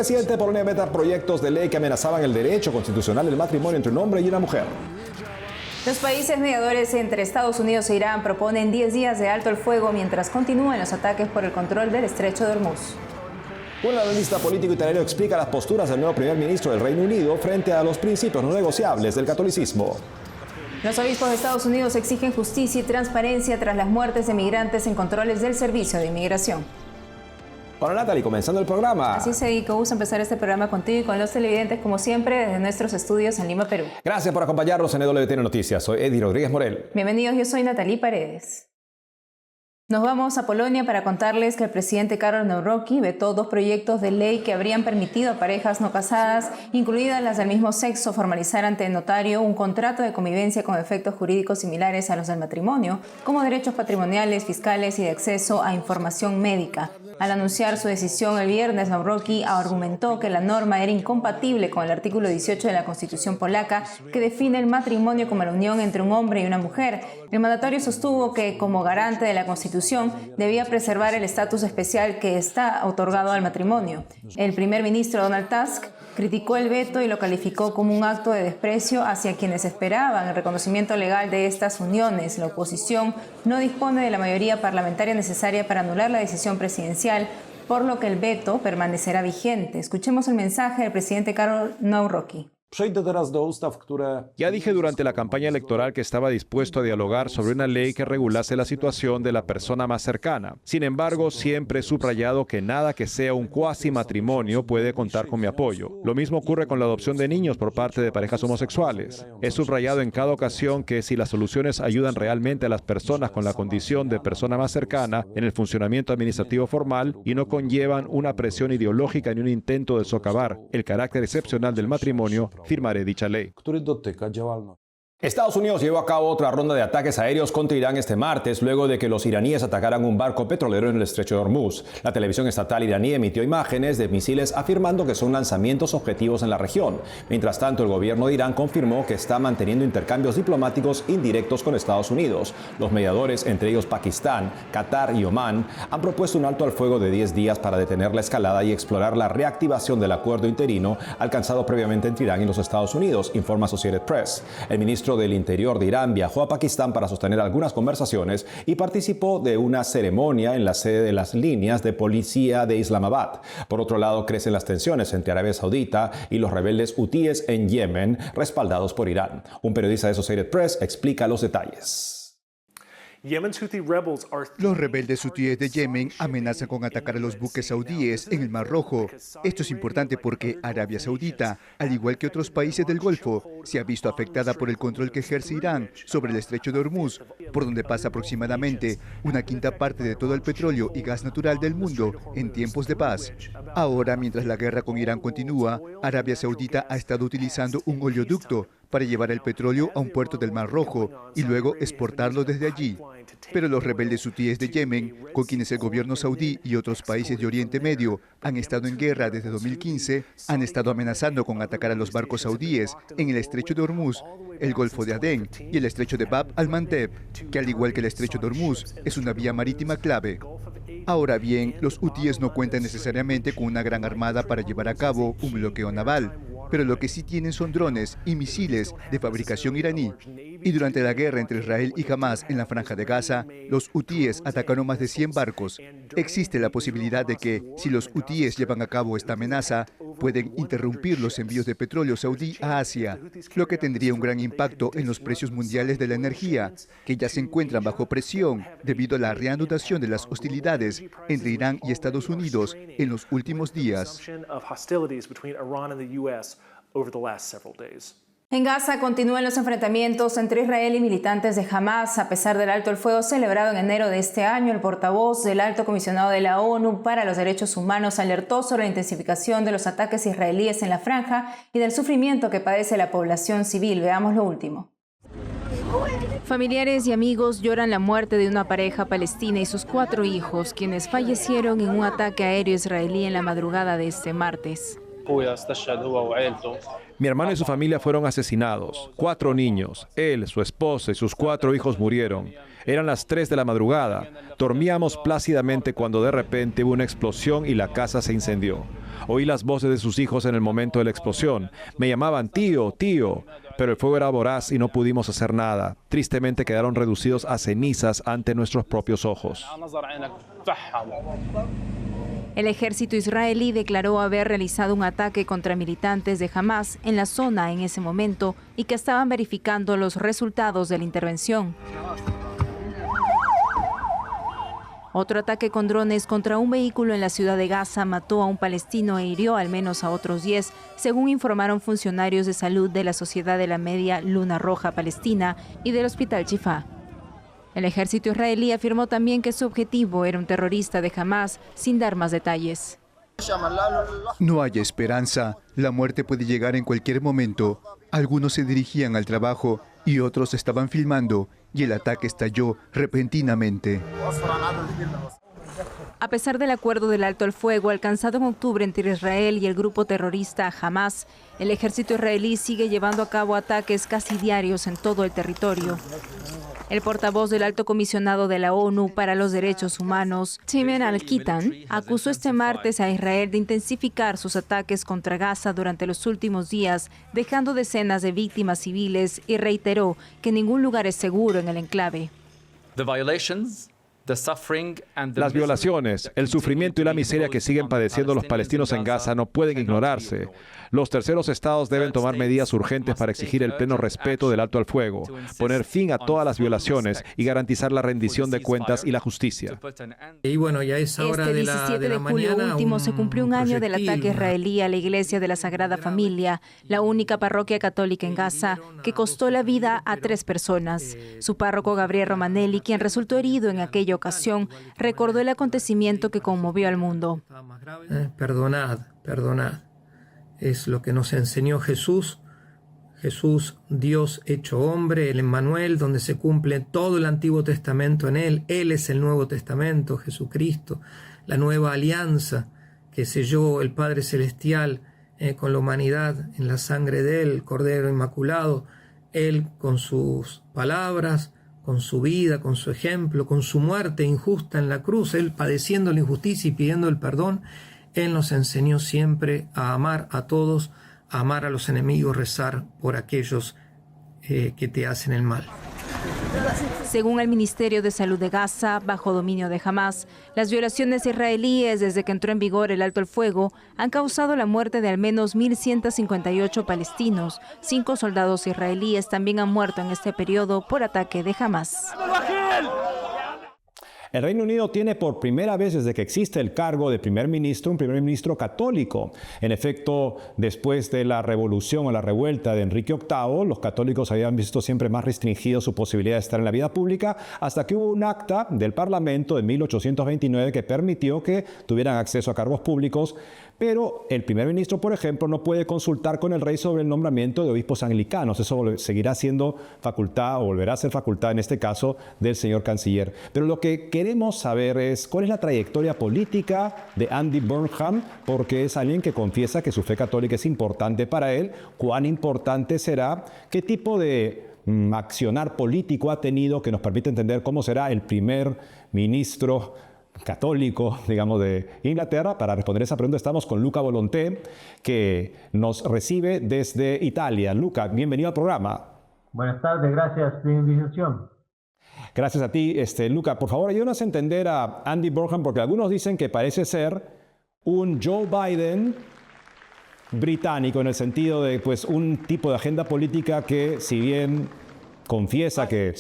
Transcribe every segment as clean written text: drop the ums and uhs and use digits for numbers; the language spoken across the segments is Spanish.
presidente de Polonia veta proyectos de ley que amenazaban el derecho constitucional del matrimonio entre un hombre y una mujer. Los países mediadores entre Estados Unidos e Irán proponen 10 días de alto el fuego mientras continúan los ataques por el control del estrecho de Hormuz. Un analista político italiano explica las posturas del nuevo primer ministro del Reino Unido frente a los principios no negociables del catolicismo. Los obispos de Estados Unidos exigen justicia y transparencia tras las muertes de migrantes en controles del Servicio de Inmigración. Hola Natalie, comenzando el programa. Así se dedica, gusto empezar este programa contigo y con los televidentes, como siempre, desde nuestros estudios en Lima, Perú. Gracias por acompañarnos en EWTN Noticias. Soy Eddie Rodríguez Morel. Bienvenidos, yo soy Natalie Paredes. Nos vamos a Polonia para contarles que el presidente Karol Nawrocki vetó 2 proyectos de ley que habrían permitido a parejas no casadas, incluidas las del mismo sexo, formalizar ante el notario un contrato de convivencia con efectos jurídicos similares a los del matrimonio, como derechos patrimoniales, fiscales y de acceso a información médica. Al anunciar su decisión el viernes, Nawrocki argumentó que la norma era incompatible con el artículo 18 de la Constitución polaca, que define el matrimonio como la unión entre un hombre y una mujer. El mandatario sostuvo que, como garante de la Constitución, debía preservar el estatus especial que está otorgado al matrimonio. El primer ministro Donald Tusk criticó el veto y lo calificó como un acto de desprecio hacia quienes esperaban el reconocimiento legal de estas uniones. La oposición no dispone de la mayoría parlamentaria necesaria para anular la decisión presidencial, por lo que el veto permanecerá vigente. Escuchemos el mensaje del presidente Karol Nawrocki. Ya dije durante la campaña electoral que estaba dispuesto a dialogar sobre una ley que regulase la situación de la persona más cercana. Sin embargo, siempre he subrayado que nada que sea un cuasi matrimonio puede contar con mi apoyo. Lo mismo ocurre con la adopción de niños por parte de parejas homosexuales. He subrayado en cada ocasión que si las soluciones ayudan realmente a las personas con la condición de persona más cercana en el funcionamiento administrativo formal y no conllevan una presión ideológica ni un intento de socavar el carácter excepcional del matrimonio, firmaré dicha ley. Estados Unidos llevó a cabo otra ronda de ataques aéreos contra Irán este martes, luego de que los iraníes atacaran un barco petrolero en el estrecho de Hormuz. La televisión estatal iraní emitió imágenes de misiles afirmando que son lanzamientos objetivos en la región. Mientras tanto, el gobierno de Irán confirmó que está manteniendo intercambios diplomáticos indirectos con Estados Unidos. Los mediadores, entre ellos Pakistán, Qatar y Omán, han propuesto un alto al fuego de 10 días para detener la escalada y explorar la reactivación del acuerdo interino alcanzado previamente entre Irán y los Estados Unidos, informa Associated Press. El ministro del Interior de Irán viajó a Pakistán para sostener algunas conversaciones y participó de una ceremonia en la sede de las líneas de policía de Islamabad. Por otro lado, crecen las tensiones entre Arabia Saudita y los rebeldes hutíes en Yemen, respaldados por Irán. Un periodista de Associated Press explica los detalles. Los rebeldes hutíes de Yemen amenazan con atacar a los buques saudíes en el Mar Rojo. Esto es importante porque Arabia Saudita, al igual que otros países del Golfo, se ha visto afectada por el control que ejerce Irán sobre el estrecho de Hormuz, por donde pasa aproximadamente una quinta parte de todo el petróleo y gas natural del mundo en tiempos de paz. Ahora, mientras la guerra con Irán continúa, Arabia Saudita ha estado utilizando un oleoducto para llevar el petróleo a un puerto del Mar Rojo y luego exportarlo desde allí. Pero los rebeldes hutíes de Yemen, con quienes el gobierno saudí y otros países de Oriente Medio han estado en guerra desde 2015, han estado amenazando con atacar a los barcos saudíes en el estrecho de Hormuz, el Golfo de Adén y el estrecho de Bab al-Mandeb, que al igual que el estrecho de Hormuz es una vía marítima clave. Ahora bien, los hutíes no cuentan necesariamente con una gran armada para llevar a cabo un bloqueo naval, pero lo que sí tienen son drones y misiles de fabricación iraní. Y durante la guerra entre Israel y Hamás en la Franja de Gaza, los hutíes atacaron más de 100 barcos. Existe la posibilidad de que, si los hutíes llevan a cabo esta amenaza, pueden interrumpir los envíos de petróleo saudí a Asia, lo que tendría un gran impacto en los precios mundiales de la energía, que ya se encuentran bajo presión debido a la reanudación de las hostilidades entre Irán y Estados Unidos en los últimos días. En Gaza continúan los enfrentamientos entre Israel y militantes de Hamás. A pesar del alto el fuego celebrado en enero de este año, el portavoz del Alto Comisionado de la ONU para los Derechos Humanos alertó sobre la intensificación de los ataques israelíes en la franja y del sufrimiento que padece la población civil. Veamos lo último. Familiares y amigos lloran la muerte de una pareja palestina y sus 4 hijos, quienes fallecieron en un ataque aéreo israelí en la madrugada de este martes. Mi hermano y su familia fueron asesinados. 4 niños, él, su esposa y sus 4 hijos murieron. Eran las 3 de la madrugada. Dormíamos plácidamente cuando de repente hubo una explosión y la casa se incendió. Oí las voces de sus hijos en el momento de la explosión. Me llamaban tío, tío, pero el fuego era voraz y no pudimos hacer nada. Tristemente quedaron reducidos a cenizas ante nuestros propios ojos. El ejército israelí declaró haber realizado un ataque contra militantes de Hamás en la zona en ese momento y que estaban verificando los resultados de la intervención. Otro ataque con drones contra un vehículo en la ciudad de Gaza mató a un palestino e hirió al menos a otros 10, según informaron funcionarios de salud de la Sociedad de la Media Luna Roja Palestina y del Hospital Shifa. El ejército israelí afirmó también que su objetivo era un terrorista de Hamás, sin dar más detalles. No hay esperanza. La muerte puede llegar en cualquier momento. Algunos se dirigían al trabajo y otros estaban filmando, y el ataque estalló repentinamente. A pesar del acuerdo del alto el fuego alcanzado en octubre entre Israel y el grupo terrorista Hamás, el ejército israelí sigue llevando a cabo ataques casi diarios en todo el territorio. El portavoz del alto comisionado de la ONU para los Derechos Humanos, Timothy Al-Kitan, acusó este martes a Israel de intensificar sus ataques contra Gaza durante los últimos días, dejando decenas de víctimas civiles, y reiteró que ningún lugar es seguro en el enclave. Las violaciones, el sufrimiento y la miseria que siguen padeciendo los palestinos en Gaza no pueden ignorarse. Los terceros estados deben tomar medidas urgentes para exigir el pleno respeto del alto al fuego, poner fin a todas las violaciones y garantizar la rendición de cuentas y la justicia. Y bueno, ya es hora Este 17 de julio último se cumplió un año del ataque israelí a la iglesia de la Sagrada Familia, la única parroquia católica en Gaza, que costó la vida a 3 personas. Su párroco Gabriel Romanelli, quien resultó herido en aquella ocasión, recordó el acontecimiento que conmovió al mundo. Perdonad. Es lo que nos enseñó Jesús. Jesús, Dios hecho hombre, el Emmanuel, donde se cumple todo el Antiguo Testamento en Él. Él es el Nuevo Testamento, Jesucristo, la nueva alianza que selló el Padre Celestial con la humanidad en la sangre de Él, el Cordero Inmaculado. Él con sus palabras, con su vida, con su ejemplo, con su muerte injusta en la cruz, Él padeciendo la injusticia y pidiendo el perdón. Él nos enseñó siempre a amar a todos, a amar a los enemigos, rezar por aquellos que te hacen el mal. Según el Ministerio de Salud de Gaza, bajo dominio de Hamás, las violaciones israelíes desde que entró en vigor el alto el fuego han causado la muerte de al menos 1.158 palestinos. 5 soldados israelíes también han muerto en este periodo por ataque de Hamás. El Reino Unido tiene por primera vez desde que existe el cargo de primer ministro un primer ministro católico. En efecto, después de la revolución o la revuelta de Enrique VIII, los católicos habían visto siempre más restringido su posibilidad de estar en la vida pública, hasta que hubo un acta del Parlamento de 1829 que permitió que tuvieran acceso a cargos públicos, pero el primer ministro, por ejemplo, no puede consultar con el rey sobre el nombramiento de obispos anglicanos. Eso seguirá siendo facultad o volverá a ser facultad, en este caso, del señor canciller. Pero lo que queremos saber es cuál es la trayectoria política de Andy Burnham, porque es alguien que confiesa que su fe católica es importante para él. ¿Cuán importante será? ¿Qué tipo de accionar político ha tenido que nos permite entender cómo será el primer ministro católico, digamos, de Inglaterra? Para responder esa pregunta estamos con Luca Volonté, que nos recibe desde Italia. Luca, bienvenido al programa. Buenas tardes, gracias por la invitación. Gracias a ti, Luca. Por favor, ayúdanos a entender a Andy Burnham, porque algunos dicen que parece ser un Joe Biden británico, en el sentido de un tipo de agenda política que, si bien confiesa que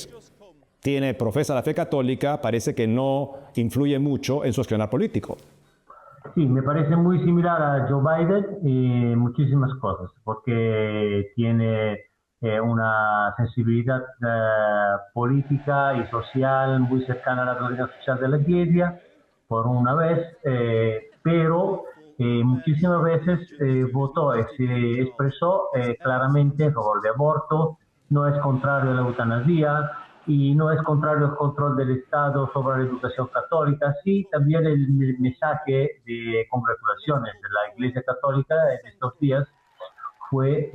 profesa la fe católica, parece que no influye mucho en su accionar político. Sí, me parece muy similar a Joe Biden en muchísimas cosas, porque tiene una sensibilidad política y social muy cercana a la doctrina social de la Iglesia, por una vez, pero muchísimas veces votó y se expresó claramente a favor de aborto, no es contrario a la eutanasia y no es contrario al control del Estado sobre la educación católica. Sí, también el mensaje de congratulaciones de la Iglesia Católica en estos días fue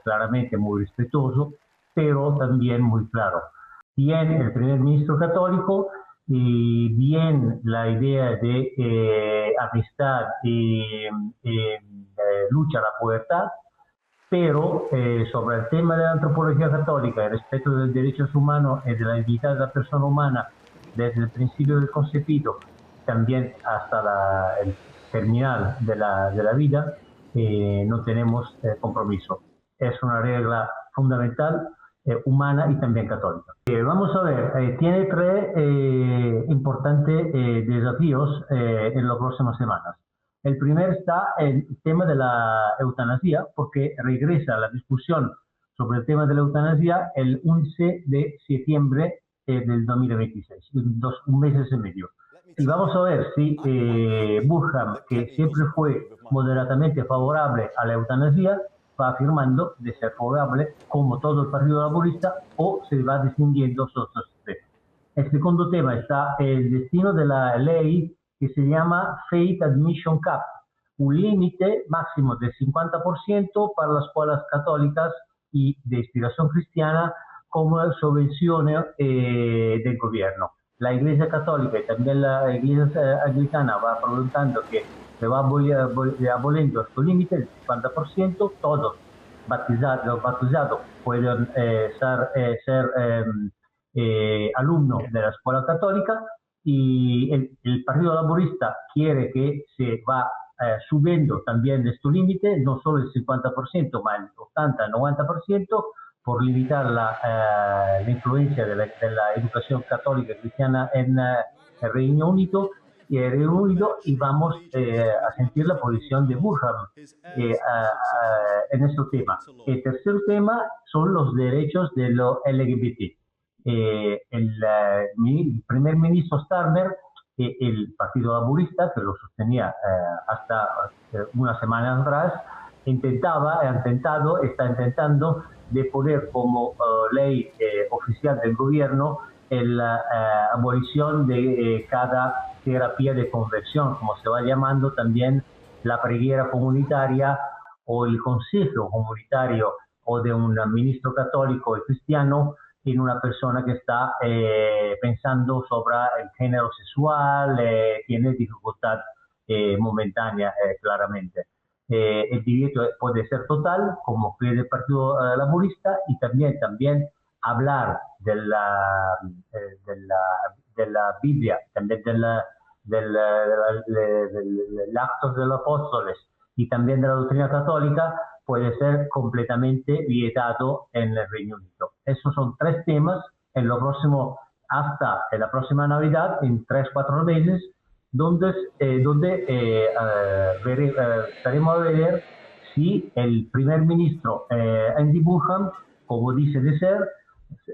claramente muy respetuoso, pero también muy claro. Bien, el primer ministro católico y bien la idea de amistad y lucha a la pubertad, pero sobre el tema de la antropología católica, el respeto de los derechos humanos y de la dignidad de la persona humana desde el principio del concebido, también hasta el terminal de la vida, no tenemos compromiso. Es una regla fundamental, humana y también católica. Vamos a ver, tiene tres importantes desafíos en las próximas semanas. El primero está el tema de la eutanasia, porque regresa la discusión sobre el tema de la eutanasia el 11 de septiembre del 2026, un mes y medio. Y vamos a ver si Burham, que siempre fue moderadamente favorable a la eutanasia, va afirmando de ser favorable como todo el Partido Laborista o se va distinguiendo sobre estos temas. El segundo tema está el destino de la ley que se llama Faith Admission Cap, un límite máximo del 50% para las escuelas católicas y de inspiración cristiana como subvención del gobierno. La Iglesia Católica y también la Iglesia Anglicana va preguntando que se va aboliendo este límite del 50%, todos bautizados pueden ser alumnos de la escuela católica, y el Partido Laborista quiere que se va subiendo también este límite, no solo el 50%, ma el 80-90%, por limitar la influencia de la educación católica y cristiana en el Reino Unido, y vamos a sentir la posición de Burham en este tema. El tercer tema son los derechos de los LGBT. El primer ministro Starmer, el Partido Laborista, que lo sostenía hasta una semana atrás, está intentando de poner como ley oficial del gobierno la abolición de cada terapia de conversión, como se va llamando también la preguera comunitaria o el consejo comunitario, o de un ministro católico y cristiano en una persona que está pensando sobre el género sexual, tiene dificultad momentánea claramente. El derecho puede ser total, como pide el Partido Laborista, y también hablar de la Biblia, también del actos de los apóstoles y también de la doctrina católica, puede ser completamente vietado en el Reino Unido. Esos son tres temas en lo próximo, hasta en la próxima Navidad, en 3-4 meses, donde estaremos a ver si el primer ministro Andy Burham, como dice de ser,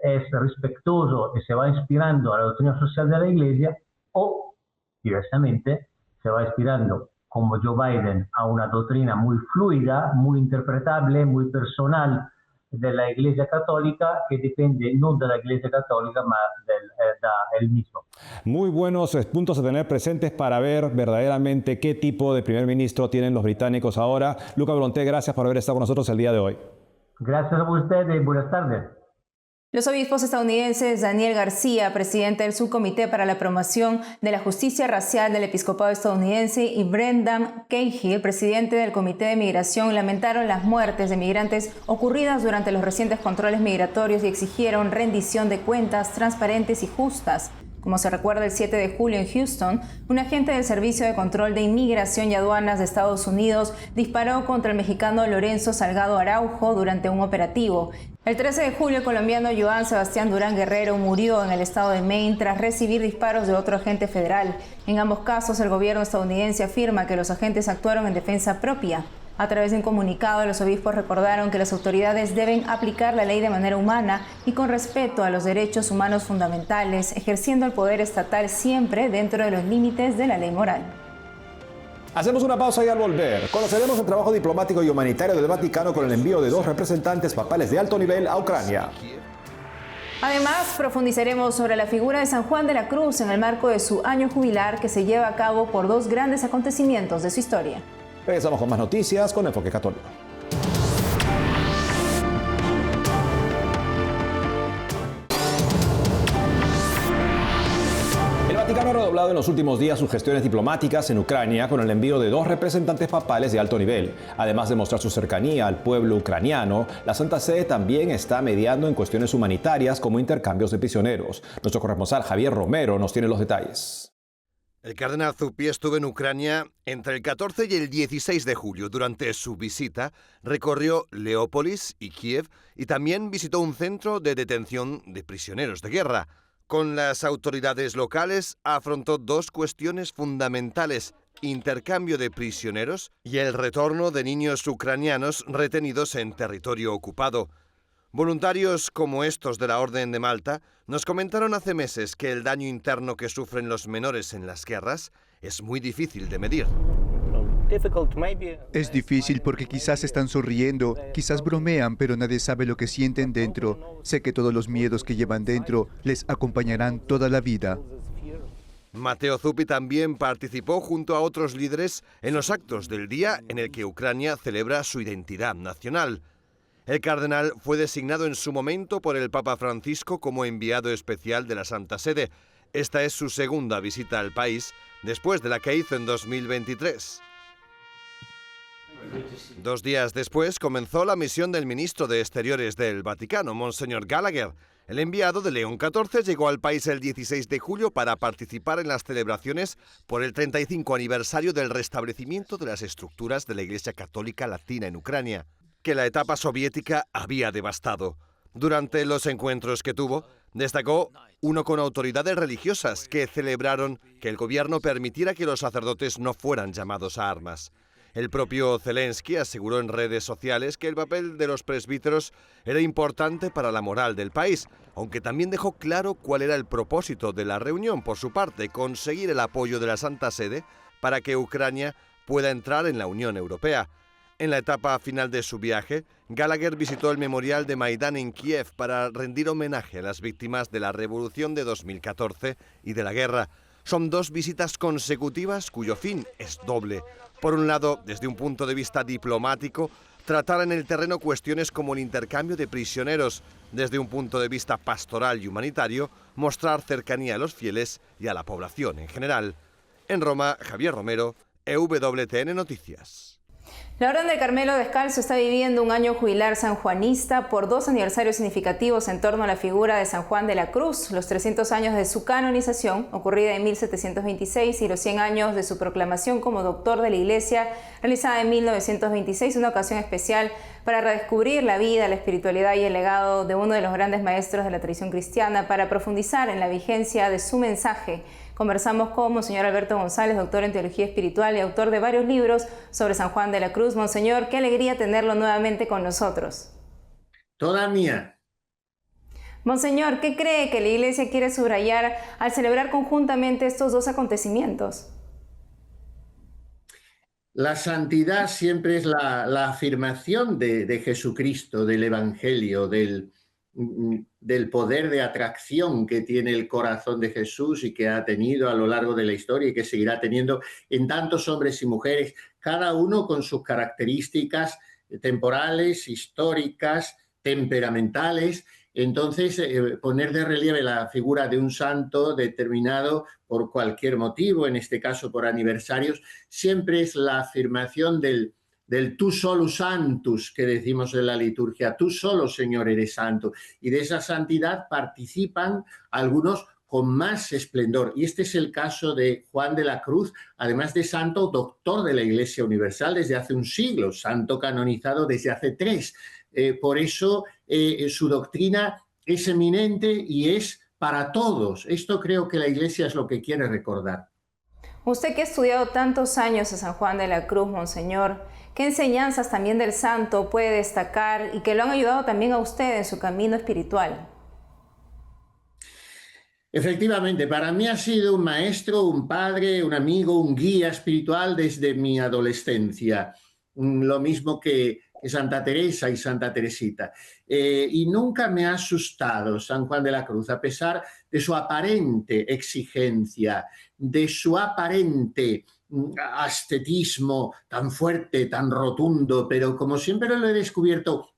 es respetuoso y se va inspirando a la doctrina social de la Iglesia, o diversamente se va inspirando, como Joe Biden, a una doctrina muy fluida, muy interpretable, muy personal de la Iglesia Católica, que depende no de la Iglesia Católica, más del mismo. Muy buenos puntos a tener presentes para ver verdaderamente qué tipo de primer ministro tienen los británicos ahora. Luca Volonté, gracias por haber estado con nosotros el día de hoy. Gracias a ustedes y buenas tardes. Los obispos estadounidenses Daniel García, presidente del Subcomité para la Promoción de la Justicia Racial del Episcopado estadounidense, y Brendan Cahill, presidente del Comité de Migración, lamentaron las muertes de migrantes ocurridas durante los recientes controles migratorios y exigieron rendición de cuentas transparentes y justas. Como se recuerda, el 7 de julio en Houston, un agente del Servicio de Control de Inmigración y Aduanas de Estados Unidos disparó contra el mexicano Lorenzo Salgado Araujo durante un operativo. El 13 de julio, el colombiano Joan Sebastián Durán Guerrero murió en el estado de Maine tras recibir disparos de otro agente federal. En ambos casos, el gobierno estadounidense afirma que los agentes actuaron en defensa propia. A través de un comunicado, los obispos recordaron que las autoridades deben aplicar la ley de manera humana y con respeto a los derechos humanos fundamentales, ejerciendo el poder estatal siempre dentro de los límites de la ley moral. Hacemos una pausa y al volver conoceremos el trabajo diplomático y humanitario del Vaticano con el envío de 2 representantes papales de alto nivel a Ucrania. Además, profundizaremos sobre la figura de San Juan de la Cruz en el marco de su año jubilar, que se lleva a cabo por 2 grandes acontecimientos de su historia. Regresamos con más noticias con Enfoque Católico. Vaticano ha redoblado en los últimos días sus gestiones diplomáticas en Ucrania con el envío de 2 representantes papales de alto nivel. Además de mostrar su cercanía al pueblo ucraniano, la Santa Sede también está mediando en cuestiones humanitarias como intercambios de prisioneros. Nuestro corresponsal Javier Romero nos tiene los detalles. El cardenal Zuppi estuvo en Ucrania entre el 14 y el 16 de julio. Durante su visita recorrió Leópolis y Kiev y también visitó un centro de detención de prisioneros de guerra. Con las autoridades locales afrontó 2 cuestiones fundamentales: intercambio de prisioneros y el retorno de niños ucranianos retenidos en territorio ocupado. Voluntarios como estos de la Orden de Malta nos comentaron hace meses que el daño interno que sufren los menores en las guerras es muy difícil de medir. Es difícil porque quizás están sonriendo, quizás bromean, pero nadie sabe lo que sienten dentro. Sé que todos los miedos que llevan dentro les acompañarán toda la vida. Matteo Zuppi también participó junto a otros líderes en los actos del día en el que Ucrania celebra su identidad nacional. El cardenal fue designado en su momento por el Papa Francisco como enviado especial de la Santa Sede. Esta es su segunda visita al país, después de la que hizo en 2023. 2 días después comenzó la misión del ministro de Exteriores del Vaticano, Monseñor Gallagher. El enviado de León XIV llegó al país el 16 de julio para participar en las celebraciones por el 35 aniversario del restablecimiento de las estructuras de la Iglesia Católica Latina en Ucrania, que la etapa soviética había devastado. Durante los encuentros que tuvo, destacó uno con autoridades religiosas que celebraron que el gobierno permitiera que los sacerdotes no fueran llamados a armas. El propio Zelensky aseguró en redes sociales que el papel de los presbíteros era importante para la moral del país, aunque también dejó claro cuál era el propósito de la reunión. Por su parte, conseguir el apoyo de la Santa Sede para que Ucrania pueda entrar en la Unión Europea. En la etapa final de su viaje, Gallagher visitó el memorial de Maidán en Kiev para rendir homenaje a las víctimas de la revolución de 2014 y de la guerra. Son 2 visitas consecutivas cuyo fin es doble. Por un lado, desde un punto de vista diplomático, tratar en el terreno cuestiones como el intercambio de prisioneros. Desde un punto de vista pastoral y humanitario, mostrar cercanía a los fieles y a la población en general. En Roma, Javier Romero, EWTN Noticias. La Orden del Carmelo Descalzo está viviendo un año jubilar sanjuanista por 2 aniversarios significativos en torno a la figura de San Juan de la Cruz, los 300 años de su canonización, ocurrida en 1726, y los 100 años de su proclamación como doctor de la Iglesia, realizada en 1926, una ocasión especial para redescubrir la vida, la espiritualidad y el legado de uno de los grandes maestros de la tradición cristiana, para profundizar en la vigencia de su mensaje. Conversamos con Monseñor Alberto González, doctor en Teología Espiritual y autor de varios libros sobre San Juan de la Cruz. Monseñor, qué alegría tenerlo nuevamente con nosotros. Toda mía. Monseñor, ¿qué cree que la Iglesia quiere subrayar al celebrar conjuntamente estos 2 acontecimientos? La santidad siempre es la afirmación de Jesucristo, del Evangelio, del poder de atracción que tiene el corazón de Jesús y que ha tenido a lo largo de la historia y que seguirá teniendo en tantos hombres y mujeres, cada uno con sus características temporales, históricas, temperamentales. Entonces, poner de relieve la figura de un santo determinado por cualquier motivo, en este caso por aniversarios, siempre es la afirmación del tu solus sanctus que decimos en la liturgia. Tú solo, Señor, eres santo. Y de esa santidad participan algunos con más esplendor. Y este es el caso de Juan de la Cruz, además de santo, doctor de la Iglesia Universal desde hace un siglo, santo canonizado desde hace 3. Por eso su doctrina es eminente y es para todos. Esto creo que la Iglesia es lo que quiere recordar. Usted que ha estudiado tantos años a San Juan de la Cruz, Monseñor, ¿qué enseñanzas también del santo puede destacar y que lo han ayudado también a usted en su camino espiritual? Efectivamente, para mí ha sido un maestro, un padre, un amigo, un guía espiritual desde mi adolescencia. Lo mismo que Santa Teresa y Santa Teresita. Y nunca me ha asustado San Juan de la Cruz, a pesar de su aparente exigencia, de su aparente ascetismo tan fuerte, tan rotundo, pero como siempre lo he descubierto,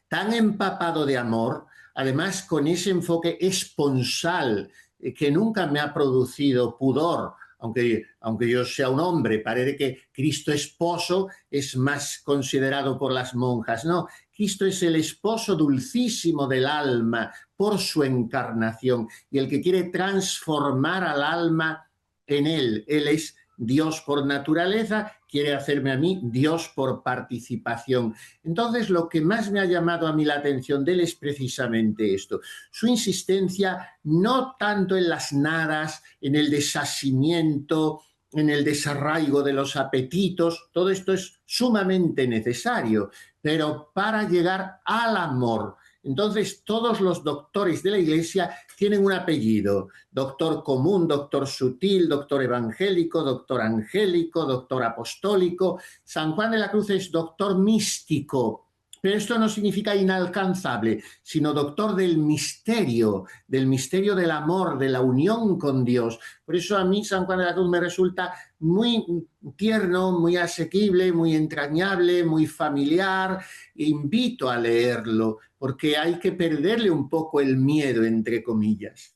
tan empapado de amor, además con ese enfoque esponsal que nunca me ha producido pudor, aunque yo sea un hombre. Parece que Cristo esposo es más considerado por las monjas. No, Cristo es el esposo dulcísimo del alma por su encarnación, y el que quiere transformar al alma en él. Él es Dios por naturaleza, quiere hacerme a mí Dios por participación. Entonces, lo que más me ha llamado a mí la atención de él es precisamente esto, su insistencia no tanto en las nadas, en el desasimiento, en el desarraigo de los apetitos. Todo esto es sumamente necesario, pero para llegar al amor. Entonces, todos los doctores de la Iglesia tienen un apellido: doctor común, doctor sutil, doctor evangélico, doctor angélico, doctor apostólico. San Juan de la Cruz es doctor místico, pero esto no significa inalcanzable, sino doctor del misterio del amor, de la unión con Dios. Por eso a mí San Juan de la Cruz me resulta muy tierno, muy asequible, muy entrañable, muy familiar. Invito a leerlo, porque hay que perderle un poco el miedo, entre comillas.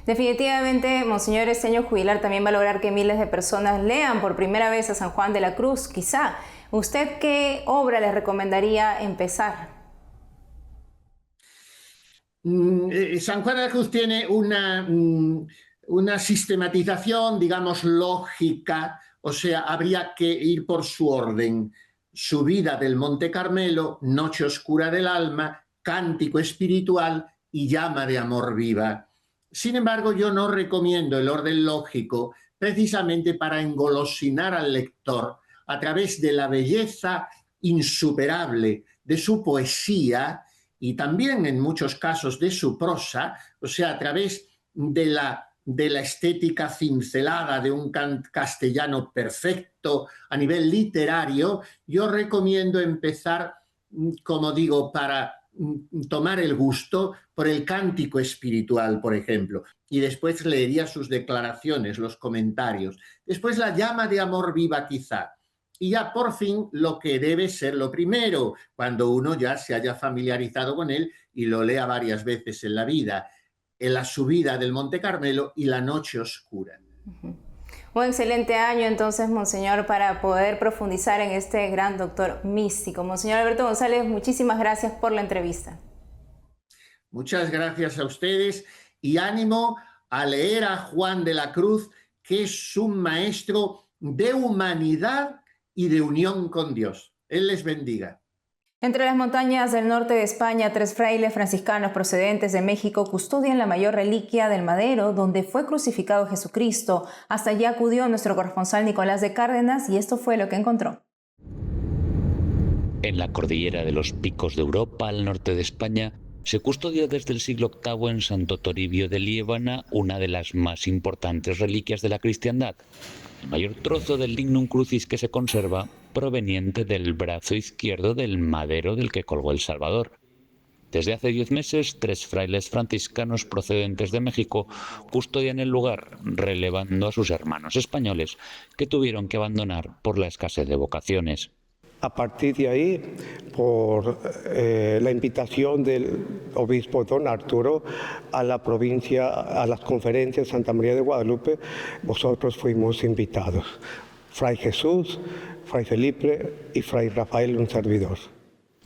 Definitivamente, Monseñor, este año jubilar también va a lograr que miles de personas lean por primera vez a San Juan de la Cruz. Quizá, ¿usted qué obra les recomendaría empezar? San Juan de la Cruz tiene una sistematización, digamos, lógica, o sea, habría que ir por su orden: subida del Monte Carmelo, noche oscura del alma, cántico espiritual y llama de amor viva. Sin embargo, yo no recomiendo el orden lógico precisamente para engolosinar al lector a través de la belleza insuperable de su poesía y también en muchos casos de su prosa, o sea, a través de la estética cincelada de un castellano perfecto a nivel literario. Yo recomiendo empezar, como digo, para tomar el gusto por el cántico espiritual, por ejemplo, y después leería sus declaraciones, los comentarios, después la llama de amor viva quizá, y ya por fin lo que debe ser lo primero, cuando uno ya se haya familiarizado con él y lo lea varias veces en la vida: en la subida del Monte Carmelo y la noche oscura. Un excelente año entonces, Monseñor, para poder profundizar en este gran doctor místico. Monseñor Alberto González, muchísimas gracias por la entrevista. Muchas gracias a ustedes y ánimo a leer a Juan de la Cruz, que es un maestro de humanidad y de unión con Dios. Él les bendiga. Entre las montañas del norte de España, 3 frailes franciscanos procedentes de México custodian la mayor reliquia del madero donde fue crucificado Jesucristo. Hasta allá acudió nuestro corresponsal Nicolás de Cárdenas y esto fue lo que encontró. En la cordillera de los Picos de Europa, al norte de España, se custodia desde el siglo VIII en Santo Toribio de Liébana una de las más importantes reliquias de la cristiandad. El mayor trozo del Lignum Crucis que se conserva, proveniente del brazo izquierdo del madero del que colgó el Salvador. Desde hace 10 meses, 3 frailes franciscanos procedentes de México custodian el lugar, relevando a sus hermanos españoles, que tuvieron que abandonar por la escasez de vocaciones. A partir de ahí, por la invitación del obispo don Arturo a la provincia, a las conferencias de Santa María de Guadalupe, nosotros fuimos invitados. Fray Jesús, Fray Felipe y Fray Rafael, un servidor.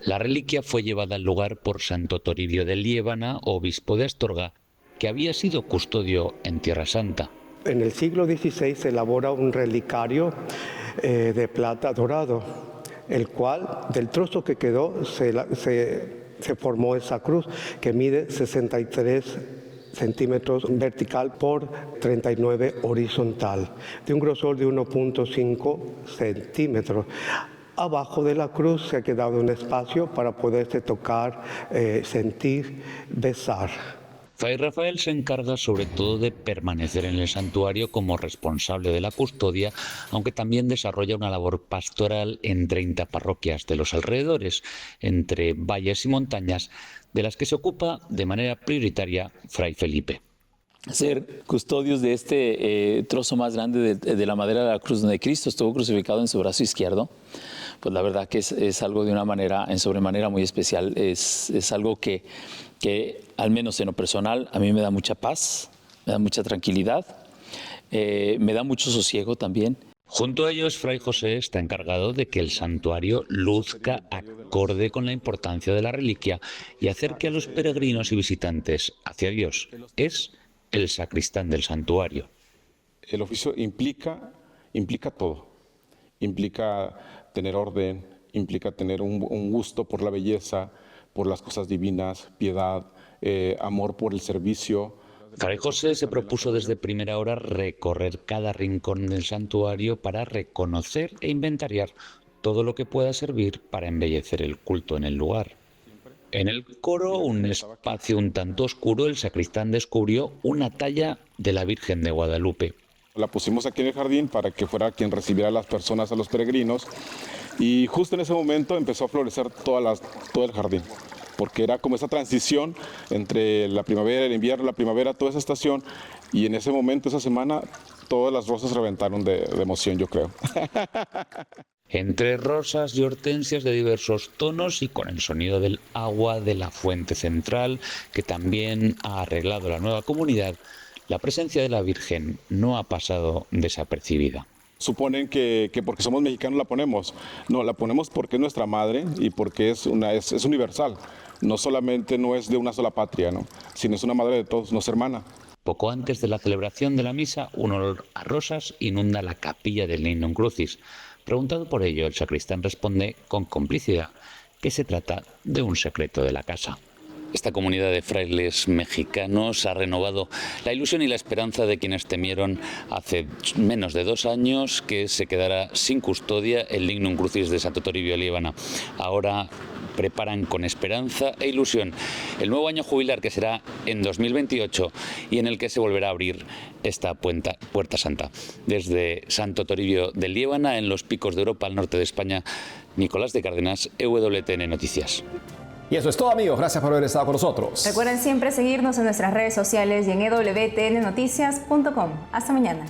La reliquia fue llevada al lugar por Santo Toribio de Liébana, obispo de Astorga, que había sido custodio en Tierra Santa. En el siglo XVI se elabora un relicario de plata dorado, el cual, del trozo que quedó, se formó esa cruz que mide 63 centímetros vertical por 39 horizontal, de un grosor de 1.5 centímetros. Abajo de la cruz se ha quedado un espacio para poderse tocar, sentir, besar. Fray Rafael se encarga sobre todo de permanecer en el santuario como responsable de la custodia, aunque también desarrolla una labor pastoral en 30 parroquias de los alrededores, entre valles y montañas, de las que se ocupa de manera prioritaria Fray Felipe. Ser custodios de este trozo más grande de la madera de la cruz, donde Cristo estuvo crucificado en su brazo izquierdo, pues la verdad que es algo de una manera, en sobremanera muy especial. Es algo que al menos en lo personal a mí me da mucha paz, me da mucha tranquilidad, me da mucho sosiego también. Junto a ellos, Fray José está encargado de que el santuario luzca acorde con la importancia de la reliquia y acerque a los peregrinos y visitantes hacia Dios. Es el sacristán del santuario. El oficio implica todo. Implica tener orden, implica tener un gusto por la belleza, por las cosas divinas, piedad, amor por el servicio. Fray José se propuso desde primera hora recorrer cada rincón del santuario para reconocer e inventariar todo lo que pueda servir para embellecer el culto en el lugar. En el coro, un espacio un tanto oscuro, el sacristán descubrió una talla de la Virgen de Guadalupe. La pusimos aquí en el jardín para que fuera quien recibiera a las personas, a los peregrinos, y justo en ese momento empezó a florecer todo el jardín, porque era como esa transición entre la primavera, el invierno, la primavera, toda esa estación, y en ese momento, esa semana, todas las rosas reventaron de emoción, yo creo. Entre rosas y hortensias de diversos tonos y con el sonido del agua de la fuente central, que también ha arreglado la nueva comunidad, la presencia de la Virgen no ha pasado desapercibida. Suponen que porque somos mexicanos la ponemos. No, la ponemos porque es nuestra madre y porque es universal. No solamente no es de una sola patria, ¿no? Sino es una madre de todos, nos hermana. Poco antes de la celebración de la misa, un olor a rosas inunda la capilla del Lignum Crucis. Preguntado por ello, el sacristán responde con complicidad que se trata de un secreto de la casa. Esta comunidad de frailes mexicanos ha renovado la ilusión y la esperanza de quienes temieron hace menos de 2 años que se quedara sin custodia el Lignum Crucis de Santo Toribio Liébana. Ahora preparan con esperanza e ilusión el nuevo año jubilar, que será en 2028 y en el que se volverá a abrir esta Puerta Santa. Desde Santo Toribio de Liébana, en los picos de Europa, al norte de España, Nicolás de Cárdenas, EWTN Noticias. Y eso es todo, amigos. Gracias por haber estado con nosotros. Recuerden siempre seguirnos en nuestras redes sociales y en ewtnnoticias.com. Hasta mañana.